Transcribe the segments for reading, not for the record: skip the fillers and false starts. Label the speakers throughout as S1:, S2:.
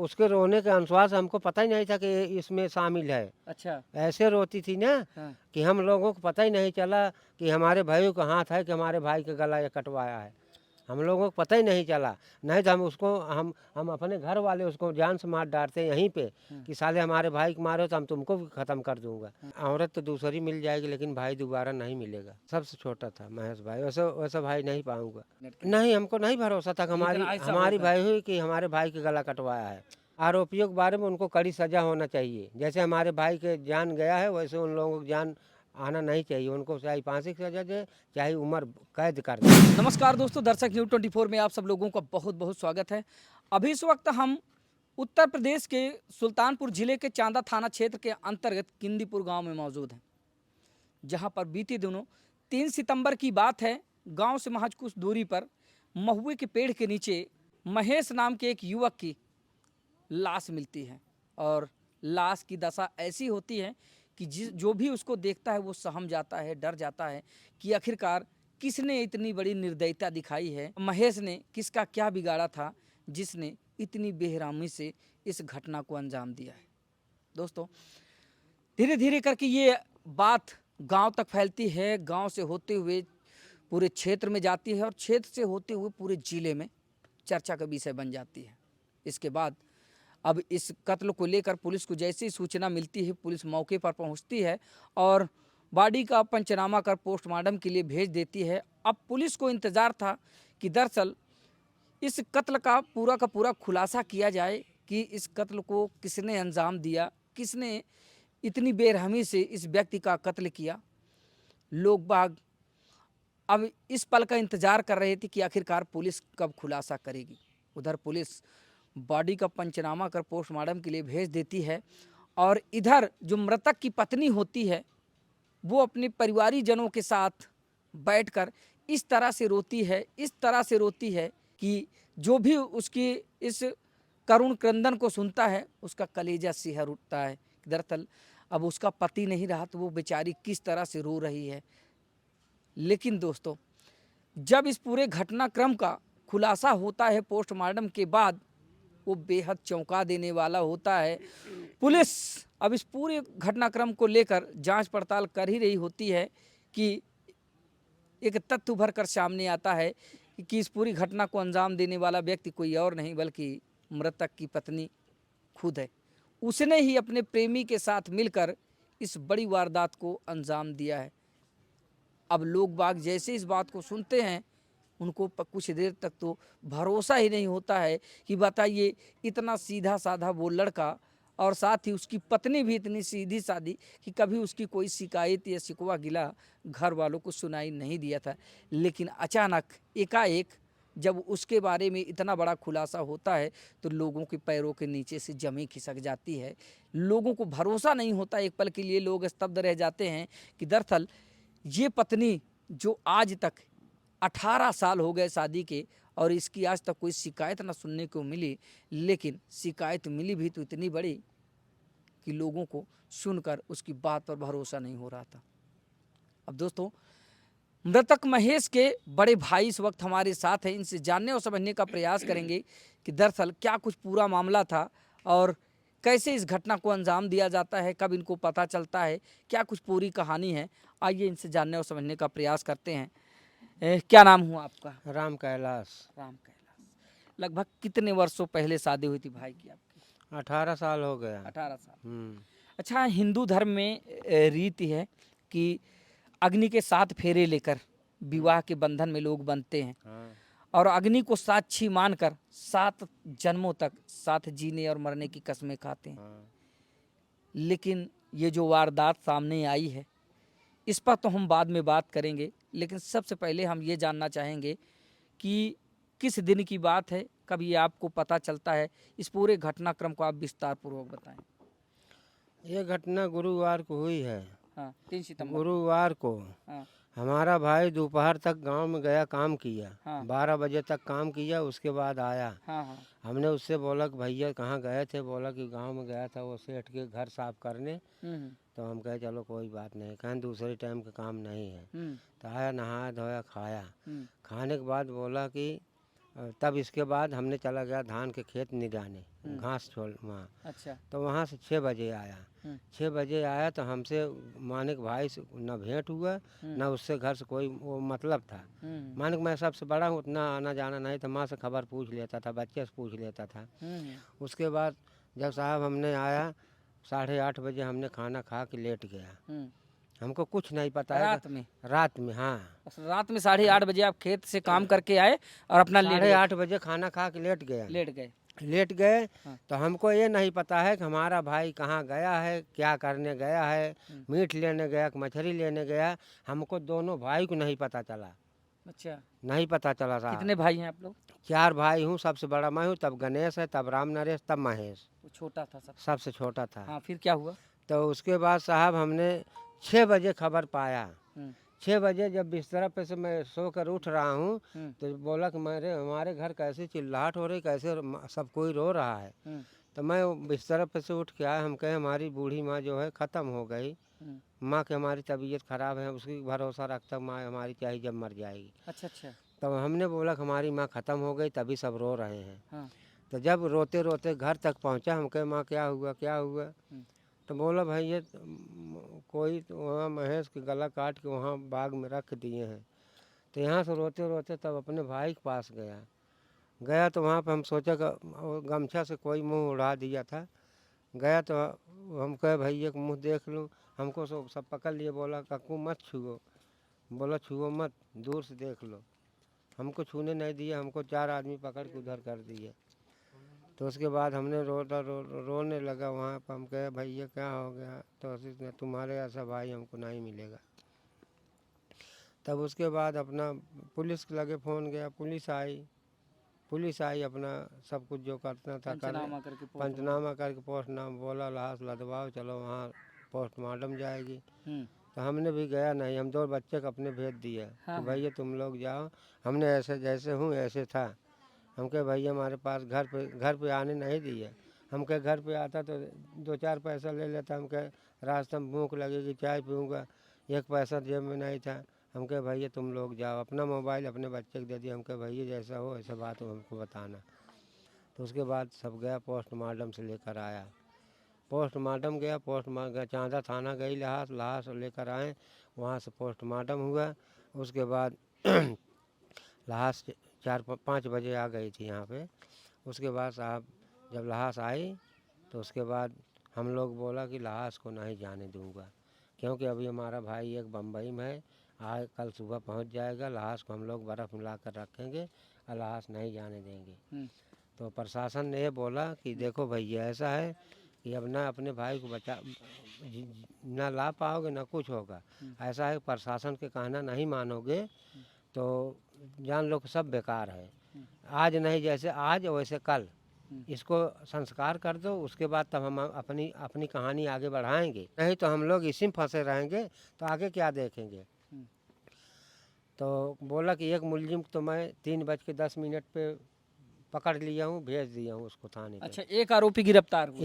S1: उसके रोने के अनुसार से हमको पता ही नहीं था कि ये इसमें शामिल है।
S2: अच्छा।
S1: ऐसे रोती थी ना
S2: हाँ।
S1: कि हम लोगों को पता ही नहीं चला कि हमारे भाइयों का हाथ है कि हमारे भाई का गला ये कटवाया है। हम लोगों को पता ही नहीं चला। नहीं तो हम उसको हम अपने घर वाले उसको जान से मार डालते यहीं पे कि साले हमारे भाई को मारो तो हम तुमको भी ख़त्म कर दूंगा। औरत तो दूसरी मिल जाएगी लेकिन भाई दोबारा नहीं मिलेगा। सबसे छोटा था महेश भाई, वैसा वैसा भाई नहीं पाऊंगा। नहीं, हमको नहीं भरोसा था कि हमारी
S2: लेकिन ऐसा
S1: हमारी
S2: होगा।
S1: भाई हुई कि हमारे भाई के गला कटवाया है। आरोपियों के बारे में उनको कड़ी सजा होना चाहिए। जैसे हमारे भाई के जान गया है वैसे उन लोगों को जान आना नहीं चाहिए। उनको चाहे फांसी की सजा दे चाहे उम्र कैद कर दे।
S2: नमस्कार दोस्तों, दर्शक न्यूज़ 24 में आप सब लोगों का बहुत बहुत स्वागत है। अभी इस वक्त हम उत्तर प्रदेश के सुल्तानपुर जिले के चांदा थाना क्षेत्र के अंतर्गत किंदीपुर गांव में मौजूद हैं, जहां पर बीते दिनों 3 सितंबर की बात है। गांव से महज कुछ दूरी पर महुए के पेड़ के नीचे महेश नाम के एक युवक की लाश मिलती है और लाश की दशा ऐसी होती है कि जो भी उसको देखता है वो सहम जाता है, डर जाता है कि आखिरकार किसने इतनी बड़ी निर्दयता दिखाई है। महेश ने किसका क्या बिगाड़ा था जिसने इतनी बेरहमी से इस घटना को अंजाम दिया है। दोस्तों, धीरे धीरे करके ये बात गांव तक फैलती है, गांव से होते हुए पूरे क्षेत्र में जाती है और क्षेत्र से होते हुए पूरे जिले में चर्चा का विषय बन जाती है। इसके बाद अब इस कत्ल को लेकर पुलिस को जैसे ही सूचना मिलती है, पुलिस मौके पर पहुंचती है और बॉडी का पंचनामा कर पोस्टमार्टम के लिए भेज देती है। अब पुलिस को इंतज़ार था कि दरअसल इस कत्ल का पूरा खुलासा किया जाए कि इस कत्ल को किसने अंजाम दिया, किसने इतनी बेरहमी से इस व्यक्ति का कत्ल किया। लोग बाग अब इस पल का इंतज़ार कर रहे थे कि आखिरकार पुलिस कब खुलासा करेगी। उधर पुलिस बॉडी का पंचनामा कर पोस्टमार्टम के लिए भेज देती है और इधर जो मृतक की पत्नी होती है वो अपने परिवारीजनों के साथ बैठकर इस तरह से रोती है, इस तरह से रोती है कि जो भी उसकी इस करुण क्रंदन को सुनता है उसका कलेजा सिहर उठता है। दरअसल अब उसका पति नहीं रहा तो वो बेचारी किस तरह से रो रही है। लेकिन दोस्तों, जब इस पूरे घटनाक्रम का खुलासा होता है पोस्टमार्टम के बाद, वो बेहद चौंका देने वाला होता है। पुलिस अब इस पूरे घटनाक्रम को लेकर जांच पड़ताल कर ही रही होती है कि एक तथ्य उभर कर सामने आता है कि इस पूरी घटना को अंजाम देने वाला व्यक्ति कोई और नहीं बल्कि मृतक की पत्नी खुद है। उसने ही अपने प्रेमी के साथ मिलकर इस बड़ी वारदात को अंजाम दिया है। अब लोग बाग जैसे इस बात को सुनते हैं उनको कुछ देर तक तो भरोसा ही नहीं होता है कि बताइए, इतना सीधा साधा वो लड़का और साथ ही उसकी पत्नी भी इतनी सीधी सादी कि कभी उसकी कोई शिकायत या शिकवा गिला घर वालों को सुनाई नहीं दिया था। लेकिन अचानक एकाएक जब उसके बारे में इतना बड़ा खुलासा होता है तो लोगों के पैरों के नीचे से जमी खिसक जाती है। लोगों को भरोसा नहीं होता, एक पल के लिए लोग स्तब्ध रह जाते हैं कि दरअसल ये पत्नी जो आज तक 18 साल हो गए शादी के और इसकी आज तक कोई शिकायत ना सुनने को मिली, लेकिन शिकायत मिली भी तो इतनी बड़ी कि लोगों को सुनकर उसकी बात पर भरोसा नहीं हो रहा था। अब दोस्तों, मृतक महेश के बड़े भाई इस वक्त हमारे साथ हैं, इनसे जानने और समझने का प्रयास करेंगे कि दरअसल क्या कुछ पूरा मामला था और कैसे इस घटना को अंजाम दिया जाता है, कब इनको पता चलता है, क्या कुछ पूरी कहानी है। आइए इनसे जानने और समझने का प्रयास करते हैं। क्या नाम हुआ आपका?
S1: राम कैलाश।
S2: राम कैलाश। लगभग कितने वर्षों पहले शादी हुई थी भाई की आपकी?
S1: 18 साल हो गया।
S2: 18 साल।
S1: हम्म।
S2: अच्छा, हिंदू धर्म में रीति है कि अग्नि के 7 फेरे लेकर विवाह के बंधन में लोग बंधते हैं
S1: हाँ।
S2: और अग्नि को साक्षी मानकर 7 जन्मों तक साथ जीने और मरने की कसमें खाते हैं।
S1: हाँ।
S2: लेकिन ये जो वारदात सामने आई है इस पर तो हम बाद में बात करेंगे, लेकिन सबसे पहले हम ये जानना चाहेंगे कि किस दिन की बात है, कब ये आपको पता चलता है, इस पूरे घटनाक्रम को आप विस्तार पूर्वक बताएं।
S1: ये घटना गुरुवार को हुई है।
S2: हाँ, 3 सितंबर।
S1: गुरुवार को
S2: हाँ।
S1: हमारा भाई दोपहर तक गांव में गया, काम किया।
S2: हाँ।
S1: 12 बजे तक काम किया, उसके बाद आया।
S2: हाँ। हाँ।
S1: हमने उससे बोला कि भैया कहाँ गए थे? बोला कि गांव में गया था वो सेठ के घर साफ करने। तो हम कहे चलो कोई बात नहीं, कहें दूसरे टाइम का काम नहीं है। तो आया, नहाया धोया, खाया। खाने के बाद बोला कि तब इसके बाद हमने चला गया धान के खेत निराने, घास छोड़ वहाँ।
S2: अच्छा।
S1: तो वहाँ से 6 बजे आया। 6 बजे आया तो हमसे मानिक भाई से न भेंट हुआ, न उससे घर से कोई वो मतलब था। मानिक मैं सबसे बड़ा हूँ, उतना आना जाना नहीं था, माँ से खबर पूछ लेता था, बच्चे से पूछ लेता था। उसके बाद जब साहब हमने आया 8:30 बजे हमने खाना खा के लेट गया। हमको कुछ नहीं पता है।
S2: रात में?
S1: रात में, हाँ।
S2: रात में 8:30 बजे आप खेत से काम करके आए और अपना लेट गए?
S1: 8:30 बजे खाना खा के लेट गया। लेट गए।
S2: हाँ।
S1: तो हमको ये नहीं पता है कि हमारा भाई कहाँ गया है, क्या करने गया है, मीट लेने गया कि मछली लेने गया, हमको दोनों भाई को नहीं पता चला।
S2: अच्छा।
S1: नहीं पता चला साहब।
S2: कितने भाई हैं आप लोग?
S1: 4 भाई हूँ, सबसे बड़ा मैं हूँ, तब गणेश है, तब राम नरेश, तब महेश।
S2: वो छोटा था सब?
S1: सबसे छोटा था।
S2: हाँ, फिर क्या हुआ?
S1: तो उसके बाद साहब हमने 6 बजे खबर पाया। 6 बजे जब बिस्तर पे से मैं सोकर उठ रहा हूँ तो बोला कि हमारे घर कैसे चिल्लाहट हो रही, कैसे सब कोई रो रहा है। तो मैं बिस्तर पे से उठ के आया, हम कहे हमारी बूढ़ी माँ जो है ख़त्म हो गई, माँ की हमारी तबीयत ख़राब है, उसकी भरोसा रखता माँ हमारी चाहे जब मर जाएगी।
S2: अच्छा अच्छा।
S1: तो हमने बोला कि हमारी माँ ख़त्म हो गई, तभी सब रो रहे हैं।
S2: हाँ।
S1: तो जब रोते रोते घर तक पहुँचा, हम कहे माँ क्या हुआ क्या हुआ। तो बोला भाई ये कोई तो वहाँ महेश के गला काट के वहाँ बाग में रख दिए हैं। तो यहाँ से रोते रोते तब अपने भाई के पास गया तो वहाँ पे हम सोचा कि गमछा से कोई मुंह उड़ा दिया था। गया तो हम कहे भैया का मुँह देख लूँ, हमको सब पकड़ लिए, बोला काकू मत छुओ, बोला छुओ मत, दूर से देख लो। हमको छूने नहीं दिया, हमको 4 आदमी पकड़ के उधर कर दिए। तो उसके बाद हमने रोने लगा वहाँ पर। हम कहे भैया क्या हो गया, तो तुम्हारे ऐसा भाई हमको नहीं मिलेगा। तब उसके बाद अपना पुलिस के लगे फ़ोन गया, पुलिस आई अपना सब कुछ जो करना था पंचनामा करके पोस्टमार्टम बोला लाश लदवाओ, चलो वहाँ पोस्टमार्टम जाएगी। तो हमने भी गया नहीं, हम 2 बच्चे को अपने भेज दिया कि भैया तुम लोग जाओ, हमने ऐसे जैसे हूँ ऐसे था। हम कहे भैया हमारे पास घर पे आने नहीं दिए। हम कहे घर पे आता तो 2-4 पैसा ले लेता। हम कहे रास्ते में भूख लगेगी चाय पीऊँगा, 1 पैसा जेब में नहीं था। हम कहे भैया तुम लोग जाओ, अपना मोबाइल अपने बच्चे को दे दिया। हम कहे भैया जैसा हो ऐसा बात हो हमको बताना। तो उसके बाद सब गया, पोस्टमार्टम से लेकर आया। पोस्टमार्टम गया, चांदा थाना गई, लाश लेकर आए, वहाँ से पोस्टमार्टम हुआ। उसके बाद लाश 4-5 बजे आ गई थी यहाँ पे। उसके बाद साहब जब लाश आई तो उसके बाद हम लोग बोला कि लाश को नहीं जाने दूंगा, क्योंकि अभी हमारा भाई एक बम्बई में है, आज कल सुबह पहुंच जाएगा। लाश को हम लोग बर्फ़ मिला कर रखेंगे और लाश नहीं जाने देंगे। तो प्रशासन ने ये बोला कि देखो भैया ऐसा है कि अब ना अपने भाई को ना ला पाओगे ना कुछ होगा। ऐसा है प्रशासन के कहना नहीं मानोगे तो जान लो कि सब बेकार है। आज नहीं जैसे आज वैसे कल इसको संस्कार कर दो, उसके बाद तब हम अपनी कहानी आगे बढ़ाएंगे। नहीं तो हम लोग इसी में फंसे रहेंगे तो आगे क्या देखेंगे। तो बोला कि एक मुलजिम तो मैं 3:10 पे पकड़ लिया हूँ, भेज दिया हूँ उसको थाने पे।
S2: अच्छा, एक आरोपी गिरफ्तार हुआ?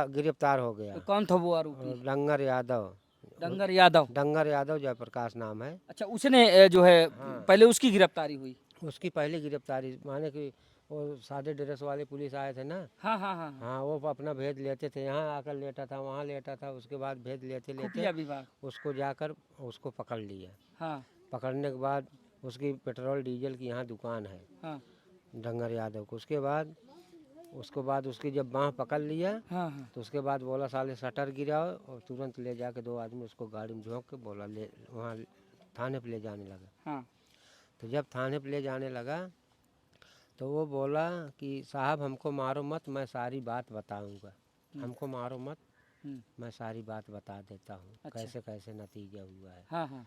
S1: गिरफ्तार हो गया।
S2: तो कौन था वो आरोपी?
S1: डंगर यादव। डंगर यादव जयप्रकाश नाम है।
S2: अच्छा, उसने जो है पहले उसकी गिरफ्तारी हुई?
S1: उसकी पहली गिरफ्तारी माने कि वो सादे ड्रेस वाले पुलिस आए थे ना।
S2: हाँ हाँ हाँ।
S1: हाँ वो अपना भेज लेते थे, यहाँ आकर लेटा था, वहाँ लेटा था, उसके बाद भेज लेते उसको जाकर उसको पकड़ लिया।
S2: हाँ।
S1: पकड़ने के बाद उसकी पेट्रोल डीजल की यहाँ दुकान है।
S2: हाँ।
S1: डंगर यादव को उसके बाद उसकी जब बाँह पकड़ लिया तो उसके बाद बोला साले शटर गिराओ, और तुरंत ले जाके 2 आदमी उसको गाड़ी में झोंक के बोला ले वहाँ थाने पे ले जाने लगा। तो जब थाने पे ले जाने लगा तो वो बोला कि साहब हमको मारो मत, मैं सारी बात बताऊंगा। हमको मारो मत, मैं सारी बात बता देता हूँ। अच्छा। कैसे कैसे नतीजा हुआ है। हाँ।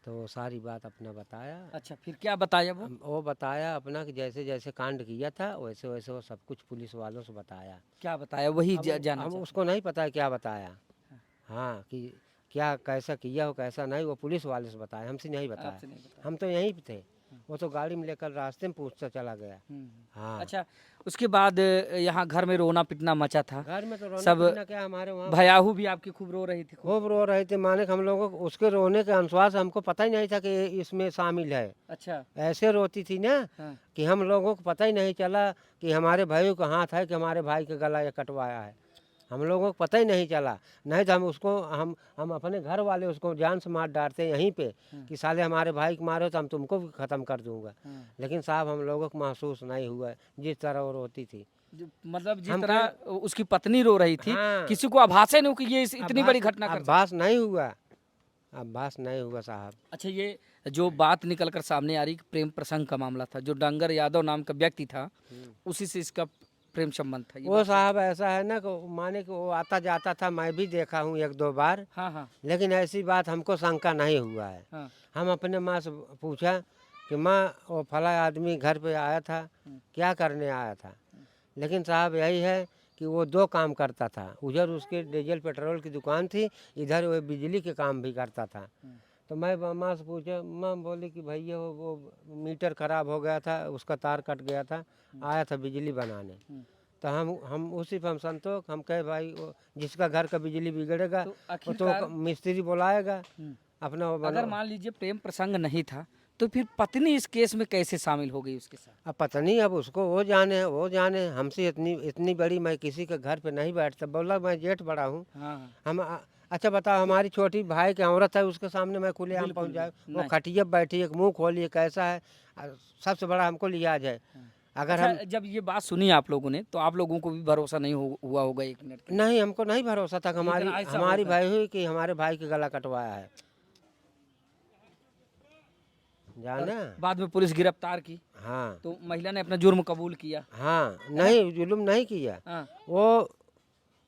S1: तो वो सारी बात अपना बताया।
S2: अच्छा, फिर क्या बताया
S1: वो बताया अपना कि जैसे जैसे कांड किया था वैसे वैसे वो सब कुछ पुलिस वालों से बताया।
S2: क्या बताया वही जाना
S1: हम उसको नहीं पता है क्या बताया। हाँ कि क्या कैसा किया हो कैसा नहीं, वो पुलिस वाले से बताया, हमसे नहीं बताया। हम तो यहीं पे थे, वो तो गाड़ी में लेकर रास्ते में पूछता चला गया। हाँ,
S2: अच्छा, उसके बाद यहाँ घर में रोना पिटना मचा था।
S1: घर में तो रोना
S2: सब
S1: पीटना क्या, हमारे वहाँ
S2: भयाहू भी आपकी खूब रो रही थी खूब।
S1: खूब रो रहे थे। माने कि हम लोगों को उसके रोने के अनुसार से हमको पता ही नहीं था कि ये इसमें शामिल है।
S2: अच्छा।
S1: ऐसे रोती थी ना
S2: हाँ।
S1: कि हम लोगों को पता ही नहीं चला कि हमारे भाइयों का हाथ है कि हमारे भाई का गला ये कटवाया है। हम लोगों को पता ही नहीं चला, नहीं तो हम उसको हम अपने घर वाले उसको जान से मार डालते यहीं पे कि साले हमारे भाई को मारो तो हम तुमको भी ख़त्म कर दूंगा। लेकिन साहब हम लोगों को महसूस नहीं हुआ जिस तरह वो रोती थी।
S2: मतलब जिस
S1: हम
S2: तरह उसकी पत्नी रो रही थी,
S1: हाँ,
S2: किसी को आभास ही नहीं कि ये इतनी बड़ी घटना कर सकती।
S1: अभ्यास नहीं हुआ, अभ्यास नहीं हुआ साहब।
S2: अच्छा, ये जो बात निकल कर सामने आ रही कि प्रेम प्रसंग का मामला था, जो डंगर यादव नाम का व्यक्ति था उसी से इसका प्रेम संबंध था, ये
S1: वो
S2: बात सही?
S1: साहब ऐसा है ना कि माने कि वो आता जाता था, मैं भी देखा हूँ एक दो बार,
S2: हाँ हाँ
S1: लेकिन ऐसी बात हमको शंका नहीं हुआ है।
S2: हाँ।
S1: हम अपने माँ से पूछा कि माँ वो फला आदमी घर पे आया था, क्या करने आया था? लेकिन साहब यही है कि वो दो काम करता था, उधर उसके डीजल पेट्रोल की दुकान थी, इधर वो बिजली के काम भी करता था। तो मैं माँ से पूछा, माँ बोली कि भैया वो मीटर ख़राब हो गया था, उसका तार कट गया था, आया था बिजली बनाने। तो हम उसी पर हम संतोष, हम कहे भाई वो जिसका घर का बिजली बिगड़ेगा
S2: तो
S1: वो
S2: आखिरकार
S1: तो मिस्त्री बुलाएगा अपना वो
S2: अगर
S1: बना।
S2: मान लीजिए प्रेम प्रसंग नहीं था तो फिर पत्नी इस केस में कैसे शामिल हो गई उसके साथ?
S1: अब पता नहीं, अब उसको वो जाने हमसे इतनी इतनी बड़ी मैं किसी के घर पे नहीं बैठता। बोला मैं जेठ बड़ा हूँ।
S2: हाँ हाँ।
S1: अच्छा बताओ, हमारी छोटी भाई की औरत है, उसके सामने मैं खुलेआम
S2: बिल्कुल,
S1: पहुँच जाए?
S2: बिल्कुल,
S1: वो
S2: नहीं।
S1: खटिया बैठी एक मुँह खोली कैसा है। सबसे बड़ा हमको लिहाज है। अगर
S2: अच्छा,
S1: हम
S2: जब ये बात सुनी आप लोगों ने तो आप लोगों को भी भरोसा नहीं हुआ होगा एक मिनट के लिए?
S1: नहीं, हमको नहीं भरोसा था कि
S2: लेकिन
S1: हमारी
S2: ऐसा
S1: हमारी
S2: होगा।
S1: भाई हुई कि हमारे भाई के गला कटवाया है,
S2: और
S1: जाना।
S2: बाद में पुलिस गिरफ्तार की
S1: हाँ
S2: तो महिला ने अपना जुर्म कबूल किया।
S1: हाँ, नहीं जुल्म नहीं किया।
S2: हाँ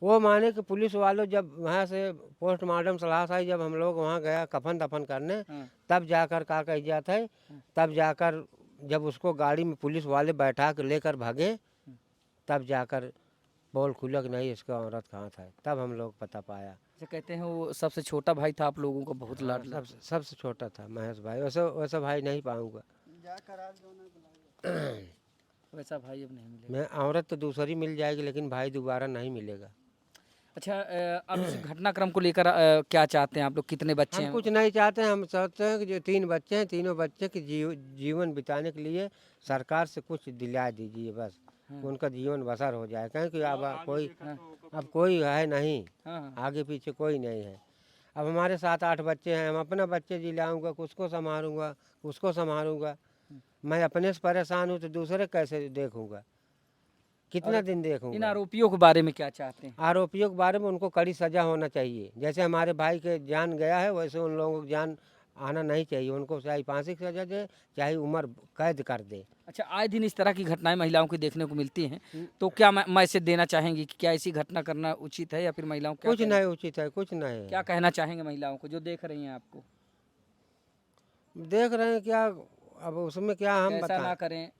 S1: वो माने कि पुलिस वालों जब वहाँ से पोस्टमार्टम सलाह आई, जब हम लोग वहाँ गया कफन दफन करने,
S2: हाँ
S1: तब जाकर का कही जाता है, तब जाकर जब उसको गाड़ी में पुलिस वाले बैठा के लेकर भागे, तब जाकर पोल खुला कि नहीं इसका औरत कहाँ था, तब हम लोग पता पाया।
S2: जो कहते हैं वो सबसे छोटा भाई था आप लोगों का, बहुत
S1: हाँ,
S2: लाडला।
S1: सबसे छोटा था महेश भाई। वैसा वैसा भाई नहीं पाऊँगा
S2: वैसा भाई अब नहीं मिलेगा।
S1: मैं। औरत तो दूसरी मिल जाएगी लेकिन भाई दोबारा नहीं मिलेगा।
S2: अच्छा, अब इस घटनाक्रम को लेकर क्या चाहते हैं आप लोग? कितने बच्चे
S1: हम
S2: हैं?
S1: कुछ नहीं चाहते हैं, हम चाहते हैं कि जो 3 बच्चे हैं, तीनों बच्चे के जीवन बिताने के लिए सरकार से कुछ दिला दीजिए बस, कि उनका जीवन बसर हो जाए। क्योंकि अब कोई है नहीं,
S2: हाँ हाँ।
S1: आगे पीछे कोई नहीं है। अब हमारे 7-8 बच्चे हैं, हम अपना बच्चे जिलाऊंगा, उसको संभालूंगा, उसको संभालूंगा। मैं अपने से परेशान हूँ तो दूसरे कैसे देखूंगा, कितना
S2: और
S1: दिन
S2: इन
S1: देखूंगा।
S2: आरोपियों के बारे में क्या चाहते हैं?
S1: आरोपियों के बारे में उनको कड़ी सजा होना चाहिए। जैसे हमारे भाई के जान गया है, वैसे उन लोगों को जान आना नहीं चाहिए। उनको चाहे फांसी की सजा दे, चाहे उम्र कैद कर दे।
S2: अच्छा, आए दिन इस तरह की घटनाएं महिलाओं की देखने को मिलती हैं, तो क्या मैसेज देना चाहेंगे कि क्या ऐसी घटना करना उचित है या फिर महिलाओं को
S1: कुछ नहीं उचित है, कुछ नहीं
S2: क्या
S1: है।
S2: कहना चाहेंगे महिलाओं को जो देख रही हैं आपको?
S1: देख रहे हैं क्या, अब उसमें क्या हम
S2: कैसा ना
S1: बताएं।
S2: करें?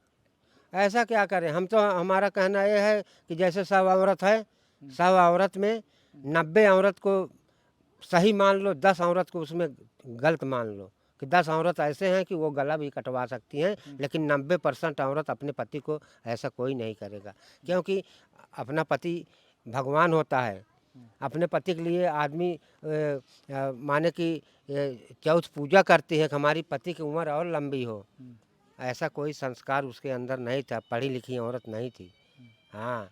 S1: ऐसा क्या करें, हम तो हमारा कहना यह है कि जैसे सब औरत है, सब औरत में 90 औरत को सही मान लो, 10 औरत को उसमें गलत मान लो, कि 10 औरत ऐसे हैं कि वो गला भी कटवा सकती हैं, लेकिन 90% औरत अपने पति को ऐसा कोई नहीं करेगा। क्योंकि अपना पति भगवान होता है। अपने पति के लिए आदमी माने कि चौथ पूजा करती है कि हमारी पति की उम्र और लंबी हो। ऐसा कोई संस्कार उसके अंदर नहीं था, पढ़ी लिखी औरत नहीं थी। हाँ,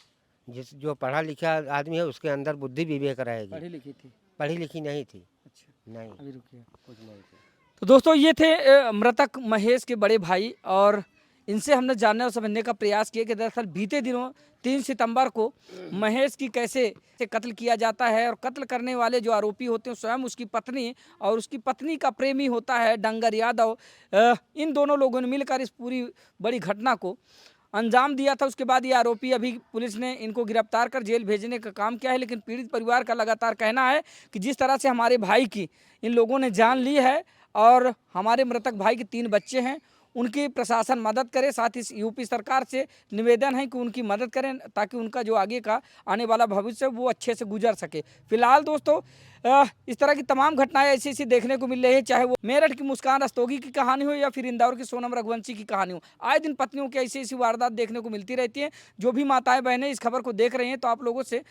S1: जो पढ़ा लिखा आदमी है उसके अंदर बुद्धि विवेक रहेगी।
S2: पढ़ी लिखी थी?
S1: पढ़ी लिखी नहीं थी।
S2: अच्छा,
S1: नहीं,
S2: अभी रुकिए।
S1: कुछ नहीं थी।
S2: तो दोस्तों, ये थे मृतक महेश के बड़े भाई, और इनसे हमने जानने और समझने का प्रयास किया कि दरअसल बीते दिनों 3 सितंबर को महेश की कैसे कत्ल किया जाता है, और कत्ल करने वाले जो आरोपी होते हैं स्वयं उसकी पत्नी और उसकी पत्नी का प्रेमी होता है डंगर यादव। इन दोनों लोगों ने मिलकर इस पूरी बड़ी घटना को अंजाम दिया था। उसके बाद ये आरोपी, अभी पुलिस ने इनको गिरफ्तार कर जेल भेजने का काम किया है, लेकिन पीड़ित परिवार का लगातार कहना है कि जिस तरह से हमारे भाई की इन लोगों ने जान ली है और हमारे मृतक भाई के 3 बच्चे हैं, उनकी प्रशासन मदद करे। साथ ही यूपी सरकार से निवेदन है कि उनकी मदद करें ताकि उनका जो आगे का आने वाला भविष्य वो अच्छे से गुजर सके। फिलहाल दोस्तों इस तरह की तमाम घटनाएं ऐसी ऐसी देखने को मिल रही है, चाहे वो मेरठ की मुस्कान रस्तोगी की कहानी हो या फिर इंदौर की सोनम रघुवंशी की कहानी हो। आए दिन पत्नियों की ऐसी ऐसी वारदात देखने को मिलती रहती है। जो भी माताएं बहनें इस खबर को देख रही हैं तो आप लोगों से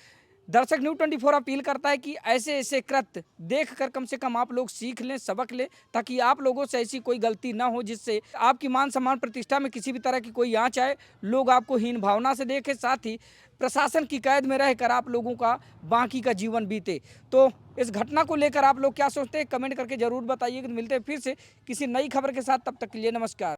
S2: दर्शक न्यूज़ 24 अपील करता है कि ऐसे ऐसे कृत्य देखकर कम से कम आप लोग सीख लें, सबक लें, ताकि आप लोगों से ऐसी कोई गलती ना हो जिससे आपकी मान सम्मान प्रतिष्ठा में किसी भी तरह की कोई आंच आए, लोग आपको हीन भावना से देखें, साथ ही प्रशासन की कैद में रहकर आप लोगों का बाकी का जीवन बीते। तो इस घटना को लेकर आप लोग क्या सोचते हैं, कमेंट करके जरूर बताइए। मिलते हैं फिर से किसी नई खबर के साथ, तब तक के लिए नमस्कार।